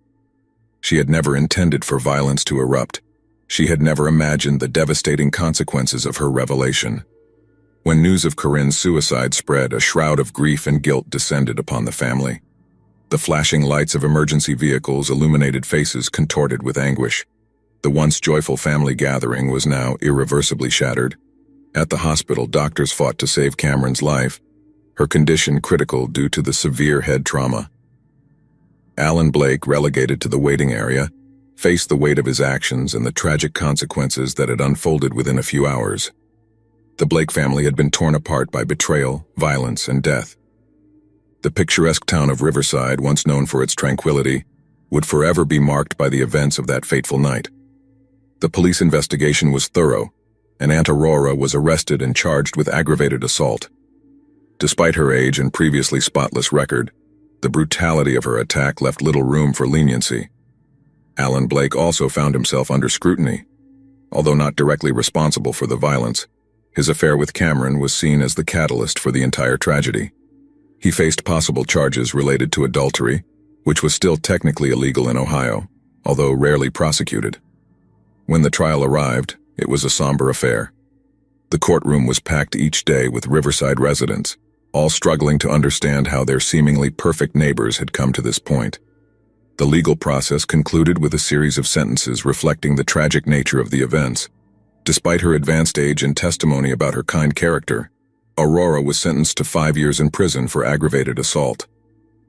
She had never intended for violence to erupt. She had never imagined the devastating consequences of her revelation. When news of Corinne's suicide spread, a shroud of grief and guilt descended upon the family. The flashing lights of emergency vehicles illuminated faces contorted with anguish. The once joyful family gathering was now irreversibly shattered. At the hospital, doctors fought to save Cameron's life, her condition critical due to the severe head trauma. Alan Blake, relegated to the waiting area, faced the weight of his actions and the tragic consequences that had unfolded within a few hours. The Blake family had been torn apart by betrayal, violence, and death. The picturesque town of Riverside, once known for its tranquility, would forever be marked by the events of that fateful night. The police investigation was thorough, and Aunt Aurora was arrested and charged with aggravated assault. Despite her age and previously spotless record, the brutality of her attack left little room for leniency. Alan Blake also found himself under scrutiny. Although not directly responsible for the violence, his affair with Cameron was seen as the catalyst for the entire tragedy. He faced possible charges related to adultery, which was still technically illegal in Ohio, although rarely prosecuted. When the trial arrived, it was a somber affair. The courtroom was packed each day with Riverside residents, all struggling to understand how their seemingly perfect neighbors had come to this point. The legal process concluded with a series of sentences reflecting the tragic nature of the events. Despite her advanced age and testimony about her kind character, Aurora was sentenced to 5 years in prison for aggravated assault.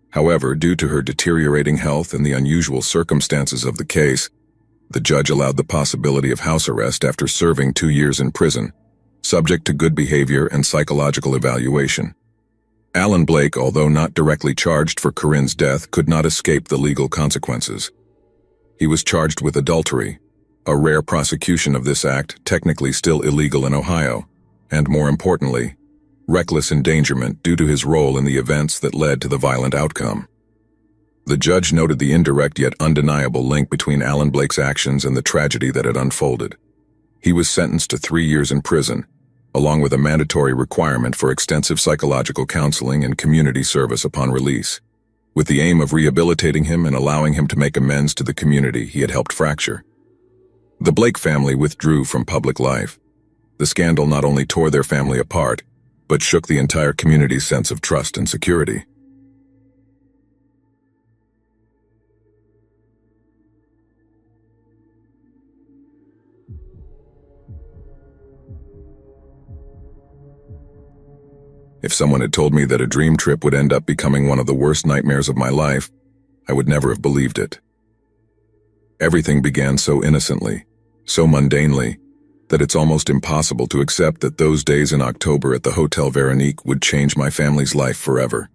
However, due to her deteriorating health and the unusual circumstances of the case, the judge allowed the possibility of house arrest after serving 2 years in prison, subject to good behavior and psychological evaluation. Alan Blake, although not directly charged for Corinne's death, could not escape the legal consequences. He was charged with adultery, a rare prosecution of this act technically still illegal in Ohio, and more importantly, reckless endangerment due to his role in the events that led to the violent outcome. The judge noted the indirect yet undeniable link between Alan Blake's actions and the tragedy that had unfolded. He was sentenced to 3 years in prison, along with a mandatory requirement for extensive psychological counseling and community service upon release, with the aim of rehabilitating him and allowing him to make amends to the community he had helped fracture. The Blake family withdrew from public life. The scandal not only tore their family apart, but shook the entire community's sense of trust and security. If someone had told me that a dream trip would end up becoming one of the worst nightmares of my life, I would never have believed it. Everything began so innocently, so mundanely, that it's almost impossible to accept that those days in October at the Hotel Veronique would change my family's life forever.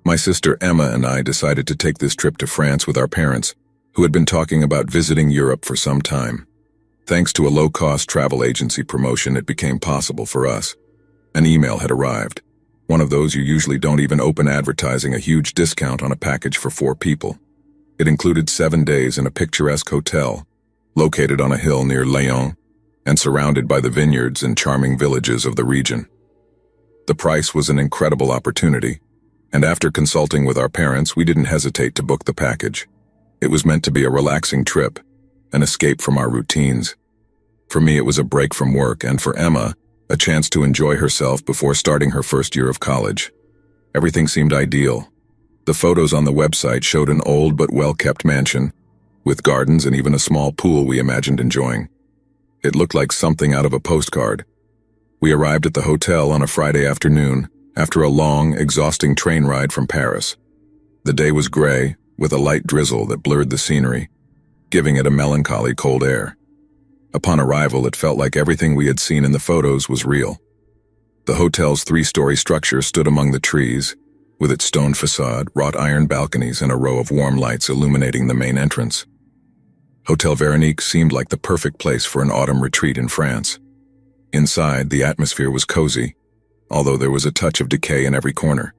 My sister Emma and I decided to take this trip to France with our parents, who had been talking about visiting Europe for some time. Thanks to a low-cost travel agency promotion, it became possible for us. An email had arrived. One of those you usually don't even open, advertising a huge discount on a package for 4 people. It included 7 days in a picturesque hotel, located on a hill near Lyon, and surrounded by the vineyards and charming villages of the region. The price was an incredible opportunity, and after consulting with our parents, we didn't hesitate to book the package. It was meant to be a relaxing trip, an escape from our routines. For me, it was a break from work, and for Emma, a chance to enjoy herself before starting her first year of college. Everything seemed ideal. The photos on the website showed an old but well-kept mansion, with gardens and even a small pool we imagined enjoying. It looked like something out of a postcard. We arrived at the hotel on a Friday afternoon, after a long, exhausting train ride from Paris. The day was gray, with a light drizzle that blurred the scenery, giving it a melancholy cold air. Upon arrival, it felt like everything we had seen in the photos was real. The hotel's 3-story structure stood among the trees, with its stone facade, wrought iron balconies, and a row of warm lights illuminating the main entrance. Hotel Veronique seemed like the perfect place for an autumn retreat in France. Inside, the atmosphere was cozy, although there was a touch of decay in every corner.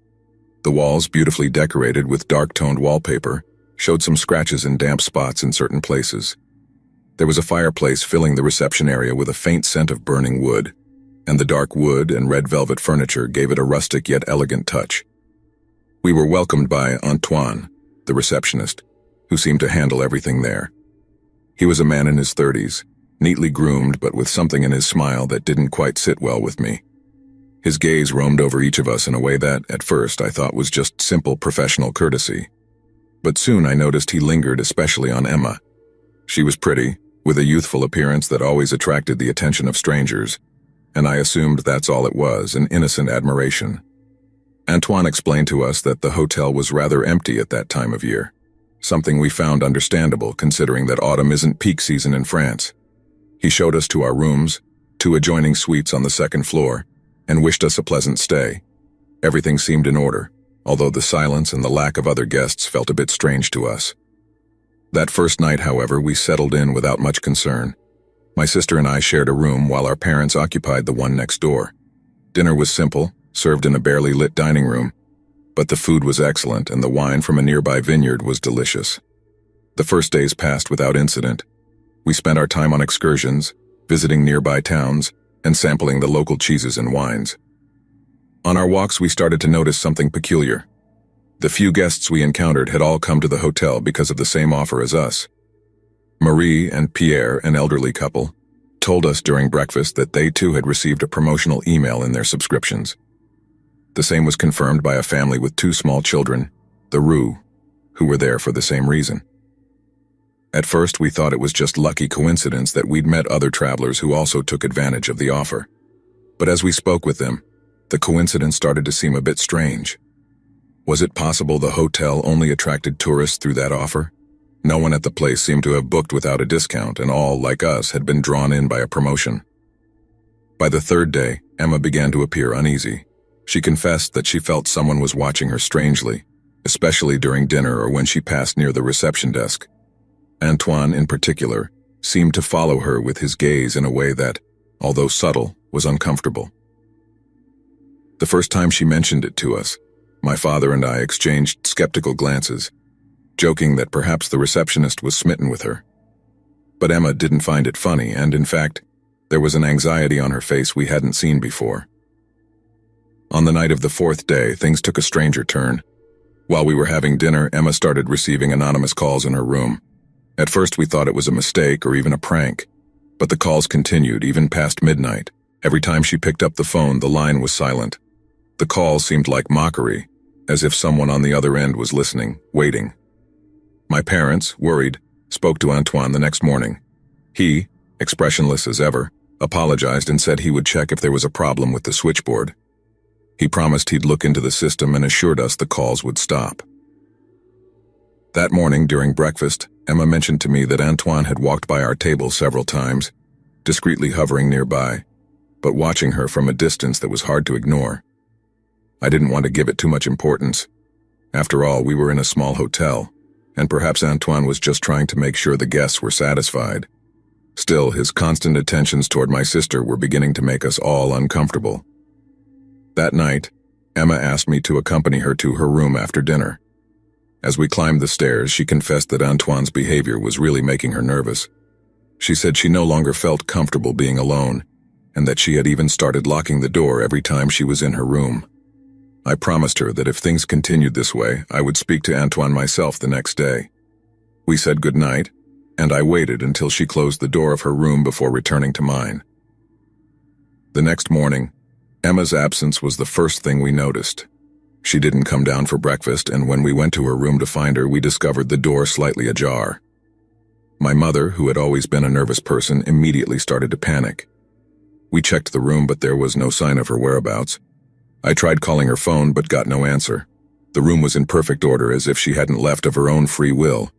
The walls, beautifully decorated with dark-toned wallpaper, showed some scratches and damp spots in certain places. There was a fireplace filling the reception area with a faint scent of burning wood, and the dark wood and red velvet furniture gave it a rustic yet elegant touch. We were welcomed by Antoine, the receptionist, who seemed to handle everything there. He was a man in his 30s, neatly groomed but with something in his smile that didn't quite sit well with me. His gaze roamed over each of us in a way that, at first, I thought was just simple professional courtesy. But soon I noticed he lingered especially on Emma. She was pretty, with a youthful appearance that always attracted the attention of strangers, and I assumed that's all it was, an innocent admiration. Antoine explained to us that the hotel was rather empty at that time of year, something we found understandable considering that autumn isn't peak season in France. He showed us to our rooms, 2 adjoining suites on the 2nd floor, and wished us a pleasant stay. Everything seemed in order, although the silence and the lack of other guests felt a bit strange to us. That first night, however, we settled in without much concern. My sister and I shared a room while our parents occupied the one next door. Dinner was simple, served in a barely lit dining room, but the food was excellent and the wine from a nearby vineyard was delicious. The first days passed without incident. We spent our time on excursions, visiting nearby towns, and sampling the local cheeses and wines. On our walks, we started to notice something peculiar. The few guests we encountered had all come to the hotel because of the same offer as us. Marie and Pierre, an elderly couple, told us during breakfast that they too had received a promotional email in their subscriptions. The same was confirmed by a family with 2 small children, the Roux, who were there for the same reason. At first, we thought it was just lucky coincidence that we'd met other travelers who also took advantage of the offer. But as we spoke with them, the coincidence started to seem a bit strange. Was it possible the hotel only attracted tourists through that offer? No one at the place seemed to have booked without a discount, and all, like us, had been drawn in by a promotion. By the 3rd day, Emma began to appear uneasy. She confessed that she felt someone was watching her strangely, especially during dinner or when she passed near the reception desk. Antoine, in particular, seemed to follow her with his gaze in a way that, although subtle, was uncomfortable. The first time she mentioned it to us, my father and I exchanged skeptical glances, joking that perhaps the receptionist was smitten with her. But Emma didn't find it funny, and in fact, there was an anxiety on her face we hadn't seen before. On the night of the 4th day, things took a stranger turn. While we were having dinner, Emma started receiving anonymous calls in her room. At first we thought it was a mistake or even a prank, but the calls continued even past midnight. Every time she picked up the phone, the line was silent. The call seemed like mockery, as if someone on the other end was listening, waiting. My parents, worried, spoke to Antoine the next morning. He, expressionless as ever, apologized and said he would check if there was a problem with the switchboard. He promised he'd look into the system and assured us the calls would stop. That morning during breakfast, Emma mentioned to me that Antoine had walked by our table several times, discreetly hovering nearby, but watching her from a distance that was hard to ignore. I didn't want to give it too much importance. After all, we were in a small hotel, and perhaps Antoine was just trying to make sure the guests were satisfied. Still, his constant attentions toward my sister were beginning to make us all uncomfortable. That night, Emma asked me to accompany her to her room after dinner. As we climbed the stairs, she confessed that Antoine's behavior was really making her nervous. She said she no longer felt comfortable being alone, and that she had even started locking the door every time she was in her room. I promised her that if things continued this way, I would speak to Antoine myself the next day. We said goodnight, and I waited until she closed the door of her room before returning to mine. The next morning, Emma's absence was the first thing we noticed. She didn't come down for breakfast, and when we went to her room to find her, we discovered the door slightly ajar. My mother, who had always been a nervous person, immediately started to panic. We checked the room, but there was no sign of her whereabouts. I tried calling her phone, but got no answer. The room was in perfect order, as if she hadn't left of her own free will.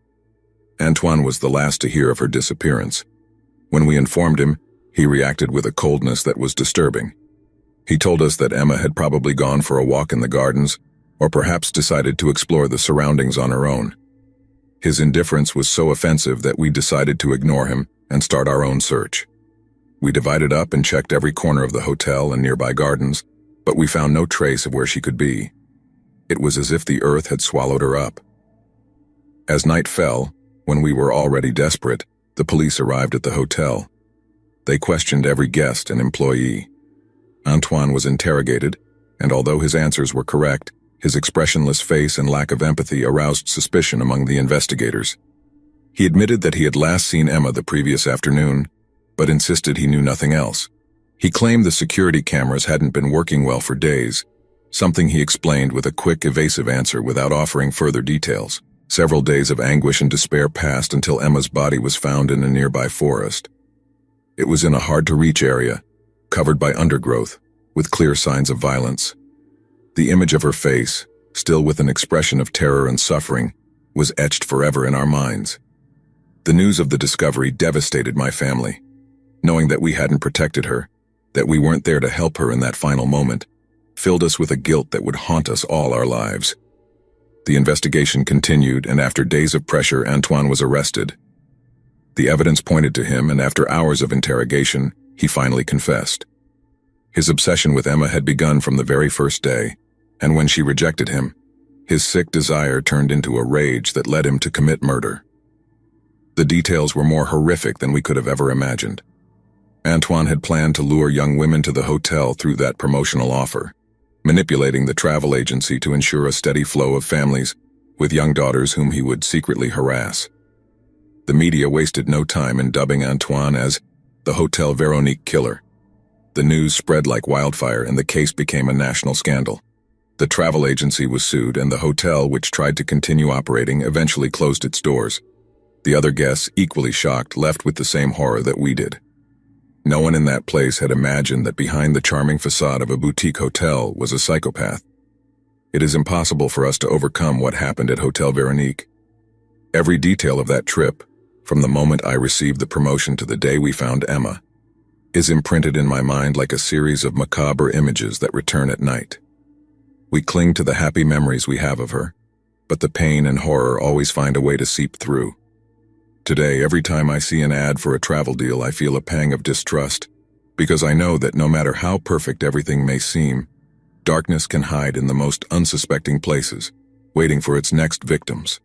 Antoine was the last to hear of her disappearance. When we informed him, he reacted with a coldness that was disturbing. He told us that Emma had probably gone for a walk in the gardens, or perhaps decided to explore the surroundings on her own. His indifference was so offensive that we decided to ignore him and start our own search. We divided up and checked every corner of the hotel and nearby gardens, but we found no trace of where she could be. It was as if the earth had swallowed her up. As night fell, when we were already desperate, the police arrived at the hotel. They questioned every guest and employee. Antoine was interrogated, and although his answers were correct, his expressionless face and lack of empathy aroused suspicion among the investigators. He admitted that he had last seen Emma the previous afternoon, but insisted he knew nothing else. He claimed the security cameras hadn't been working well for days, something he explained with a quick, evasive answer without offering further details. Several days of anguish and despair passed until Emma's body was found in a nearby forest. It was in a hard-to-reach area, covered by undergrowth, with clear signs of violence. The image of her face, still with an expression of terror and suffering, was etched forever in our minds. The news of the discovery devastated my family. Knowing that we hadn't protected her, that we weren't there to help her in that final moment, filled us with a guilt that would haunt us all our lives. The investigation continued, and after days of pressure, Antoine was arrested. The evidence pointed to him, and after hours of interrogation, he finally confessed. His obsession with Emma had begun from the very first day, and when she rejected him, his sick desire turned into a rage that led him to commit murder. The details were more horrific than we could have ever imagined. Antoine had planned to lure young women to the hotel through that promotional offer, manipulating the travel agency to ensure a steady flow of families with young daughters whom he would secretly harass. The media wasted no time in dubbing Antoine as the Hotel Veronique killer. The news spread like wildfire, and the case became a national scandal. The travel agency was sued, and the hotel, which tried to continue operating, eventually closed its doors. The other guests, equally shocked, left with the same horror that we did. No one in that place had imagined that behind the charming facade of a boutique hotel was a psychopath. It is impossible for us to overcome what happened at Hotel Veronique. Every detail of that trip, from the moment I received the promotion to the day we found Emma, is imprinted in my mind like a series of macabre images that return at night. We cling to the happy memories we have of her, but the pain and horror always find a way to seep through. Today, every time I see an ad for a travel deal, I feel a pang of distrust, because I know that no matter how perfect everything may seem, darkness can hide in the most unsuspecting places, waiting for its next victims.